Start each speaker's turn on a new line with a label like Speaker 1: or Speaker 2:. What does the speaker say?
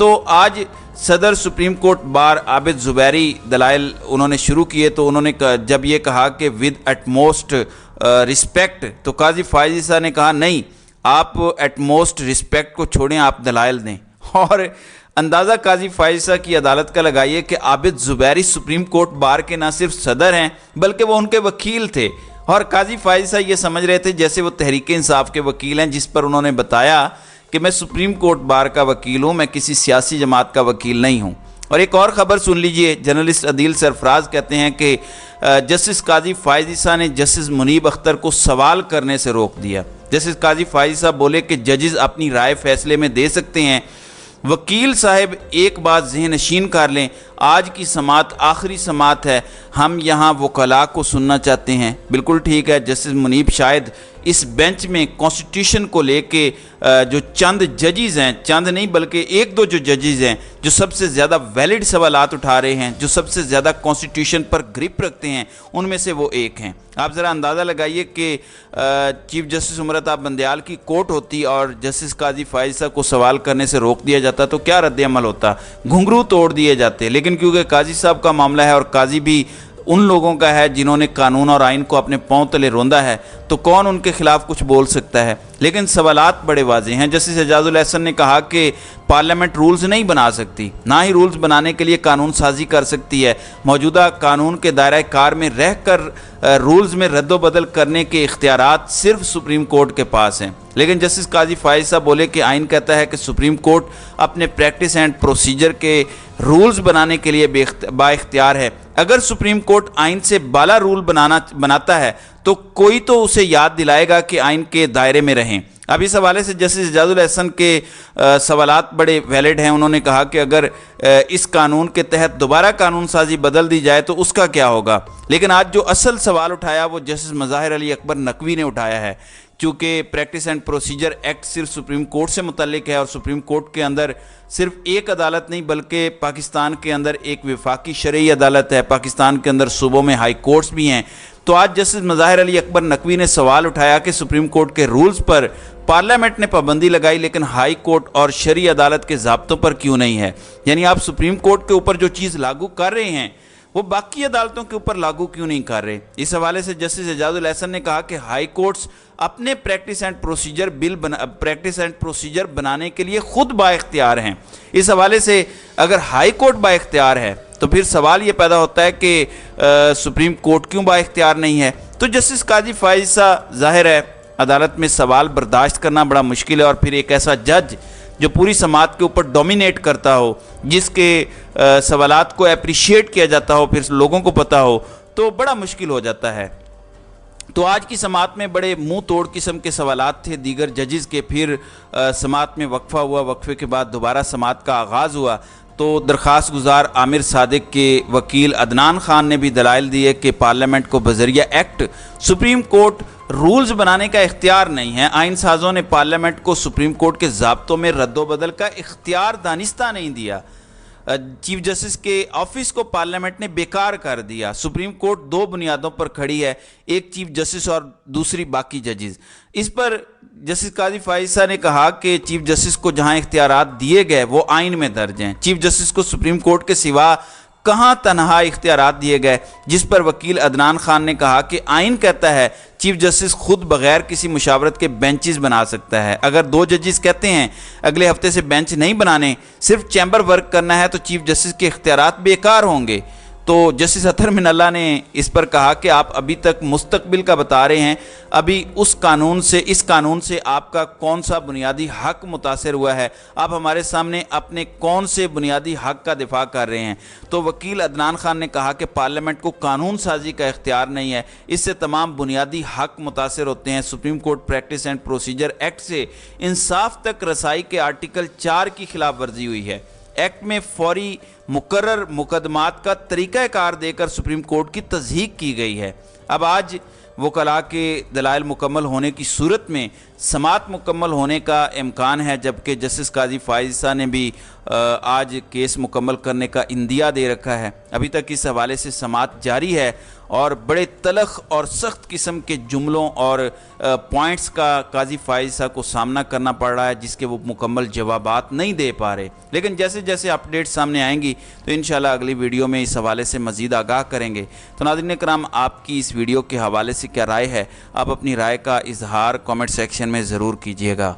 Speaker 1: تو آج صدر سپریم کورٹ بار عابد زبیری دلائل انہوں نے شروع کیے، تو انہوں نے جب یہ کہا کہ ود ایٹ موسٹ رسپیکٹ، تو قاضی فائز عیسیٰ نے کہا نہیں، آپ ایٹ موسٹ رسپیکٹ کو چھوڑیں، آپ دلائل دیں۔ اور اندازہ قاضی فائز عیسیٰ کی عدالت کا لگائیے کہ عابد زبیری سپریم کورٹ بار کے نہ صرف صدر ہیں بلکہ وہ ان کے وکیل تھے، اور قاضی فائز عیسیٰ یہ سمجھ رہے تھے جیسے وہ تحریک انصاف کے وکیل ہیں، جس پر انہوں نے بتایا کہ میں سپریم کورٹ بار کا وکیل ہوں، میں کسی سیاسی جماعت کا وکیل نہیں ہوں۔ اور ایک اور خبر سن لیجئے، جرنلسٹ عدیل سرفراز کہتے ہیں کہ جسٹس قاضی فائز عیسیٰ نے جسٹس منیب اختر کو سوال کرنے سے روک دیا۔ جسٹس قاضی فائز عیسیٰ بولے کہ ججز اپنی رائے فیصلے میں دے سکتے ہیں، وکیل صاحب ایک بات ذہن نشین کر لیں، آج کی سماعت آخری سماعت ہے، ہم یہاں وکلاء کو سننا چاہتے ہیں۔ بالکل ٹھیک ہے، جسٹس منیب شاید اس بینچ میں کانسٹیٹیوشن کو لے کے جو چند ججز ہیں، چند نہیں بلکہ ایک دو جو ججز ہیں جو سب سے زیادہ ویلڈ سوالات اٹھا رہے ہیں، جو سب سے زیادہ کانسٹیٹیوشن پر گرپ رکھتے ہیں، ان میں سے وہ ایک ہیں۔ آپ ذرا اندازہ لگائیے کہ چیف جسٹس عمرتاب بندیال کی کورٹ ہوتی اور جسٹس قاضی فائز عیسیٰ کو سوال کرنے سے روک دیا جاتا تو کیا رد عمل ہوتا، گھنگرو توڑ دیے جاتے۔ لیکن کیونکہ قاضی صاحب کا معاملہ ہے اور قاضی بھی ان لوگوں کا ہے جنہوں نے قانون اور آئین کو اپنے پاؤں تلے روندا ہے، تو کون ان کے خلاف کچھ بول سکتا ہے۔ لیکن سوالات بڑے واضح ہیں۔ جسٹس اعجاز الاحسن نے کہا کہ پارلیمنٹ رولز نہیں بنا سکتی، نہ ہی رولز بنانے کے لیے قانون سازی کر سکتی ہے، موجودہ قانون کے دائرہ کار میں رہ کر رولز میں رد و بدل کرنے کے اختیارات صرف سپریم کورٹ کے پاس ہیں۔ لیکن جسٹس قاضی فائز عیسیٰ بولے کہ آئین کہتا ہے کہ سپریم کورٹ اپنے پریکٹس اینڈ پروسیجر کے رولز بنانے کے لیے با اختیار ہے۔ اگر سپریم کورٹ آئین سے بالا رول بناتا ہے تو کوئی تو اسے یاد دلائے گا کہ آئین کے دائرے میں رہیں۔ اب اس حوالے سے جسٹس اعجاز الاحسن کے سوالات بڑے ویلڈ ہیں۔ انہوں نے کہا کہ اگر اس قانون کے تحت دوبارہ قانون سازی بدل دی جائے تو اس کا کیا ہوگا۔ لیکن آج جو اصل سوال اٹھایا وہ جسٹس مظاہر علی اکبر نقوی نے اٹھایا ہے، چونکہ پریکٹس اینڈ پروسیجر ایکٹ صرف سپریم کورٹ سے متعلق ہے اور سپریم کورٹ کے اندر صرف ایک عدالت نہیں بلکہ پاکستان کے اندر ایک وفاقی شرعی عدالت ہے، پاکستان کے اندر صوبوں میں ہائی کورٹس بھی ہیں۔ تو آج جسٹس مظاہر علی اکبر نقوی نے سوال اٹھایا کہ سپریم کورٹ کے رولز پر پارلیمنٹ نے پابندی لگائی لیکن ہائی کورٹ اور شرعی عدالت کے ضابطوں پر کیوں نہیں ہے؟ یعنی آپ سپریم کورٹ کے اوپر جو چیز لاگو کر رہے ہیں وہ باقی عدالتوں کے اوپر لاگو کیوں نہیں کر رہے؟ اس حوالے سے جسٹس اعجاز الاحسن نے کہا کہ ہائی کورٹس اپنے پریکٹس اینڈ پروسیجر بنانے کے لیے خود با اختیار ہیں۔ اس حوالے سے اگر ہائی کورٹ با اختیار ہے تو پھر سوال یہ پیدا ہوتا ہے کہ سپریم کورٹ کیوں با اختیار نہیں ہے؟ تو جسٹس قاضی فائز عیسیٰ ظاہر ہے عدالت میں سوال برداشت کرنا بڑا مشکل ہے، اور پھر ایک ایسا جج جو پوری سماعت کے اوپر ڈومینیٹ کرتا ہو، جس کے سوالات کو اپریشیٹ کیا جاتا ہو، پھر لوگوں کو پتہ ہو، تو بڑا مشکل ہو جاتا ہے۔ تو آج کی سماعت میں بڑے منہ توڑ قسم کے سوالات تھے دیگر ججز کے، پھر سماعت میں وقفہ ہوا، وقفے کے بعد دوبارہ سماعت کا آغاز ہوا۔ تو درخواست گزار عامر صادق کے وکیل عدنان خان نے بھی دلائل دیے کہ پارلیمنٹ کو بذریعہ ایکٹ سپریم کورٹ رولز بنانے کا اختیار نہیں ہے، آئین سازوں نے پارلیمنٹ کو سپریم کورٹ کے ضابطوں میں رد و بدل کا اختیار دانستہ نہیں دیا، چیف جسٹس کے آفس کو پارلیمنٹ نے بیکار کر دیا۔ سپریم کورٹ دو بنیادوں پر کھڑی ہے، ایک چیف جسٹس اور دوسری باقی ججز۔ اس پر جسٹس قاضی فائز عیسیٰ نے کہا کہ چیف جسٹس کو جہاں اختیارات دیے گئے وہ آئین میں درج ہیں، چیف جسٹس کو سپریم کورٹ کے سوا کہاں تنہا اختیارات دیے گئے؟ جس پر وکیل عدنان خان نے کہا کہ آئین کہتا ہے چیف جسٹس خود بغیر کسی مشاورت کے بینچز بنا سکتا ہے، اگر دو ججز کہتے ہیں اگلے ہفتے سے بینچ نہیں بنانے، صرف چیمبر ورک کرنا ہے تو چیف جسٹس کے اختیارات بیکار ہوں گے۔ تو جسٹس اطہر من اللہ نے اس پر کہا کہ آپ ابھی تک مستقبل کا بتا رہے ہیں، ابھی اس قانون سے آپ کا کون سا بنیادی حق متاثر ہوا ہے؟ آپ ہمارے سامنے اپنے کون سے بنیادی حق کا دفاع کر رہے ہیں؟ تو وکیل عدنان خان نے کہا کہ پارلیمنٹ کو قانون سازی کا اختیار نہیں ہے، اس سے تمام بنیادی حق متاثر ہوتے ہیں۔ Supreme court practice and procedure act سے انصاف تک رسائی کے آرٹیکل 4 کی خلاف ورزی ہوئی ہے۔ ایکٹ میں فوری مقرر مقدمات کا طریقہ کار دے کر سپریم کورٹ کی تضحیق کی گئی ہے۔ اب آج وکلاء کے دلائل مکمل ہونے کی صورت میں سماعت مکمل ہونے کا امکان ہے، جبکہ جسٹس قاضی فائز عیسیٰ نے بھی آج کیس مکمل کرنے کا اندیا دے رکھا ہے۔ ابھی تک اس حوالے سے سماعت جاری ہے اور بڑے تلخ اور سخت قسم کے جملوں اور پوائنٹس کا قاضی فائز صاحب کو سامنا کرنا پڑ رہا ہے، جس کے وہ مکمل جوابات نہیں دے پا رہے، لیکن جیسے جیسے اپڈیٹ سامنے آئیں گی تو انشاءاللہ اگلی ویڈیو میں اس حوالے سے مزید آگاہ کریں گے۔ تو ناظرین کرام، آپ کی اس ویڈیو کے حوالے سے کیا رائے ہے؟ آپ اپنی رائے کا اظہار کامنٹ سیکشن میں ضرور کیجیے گا۔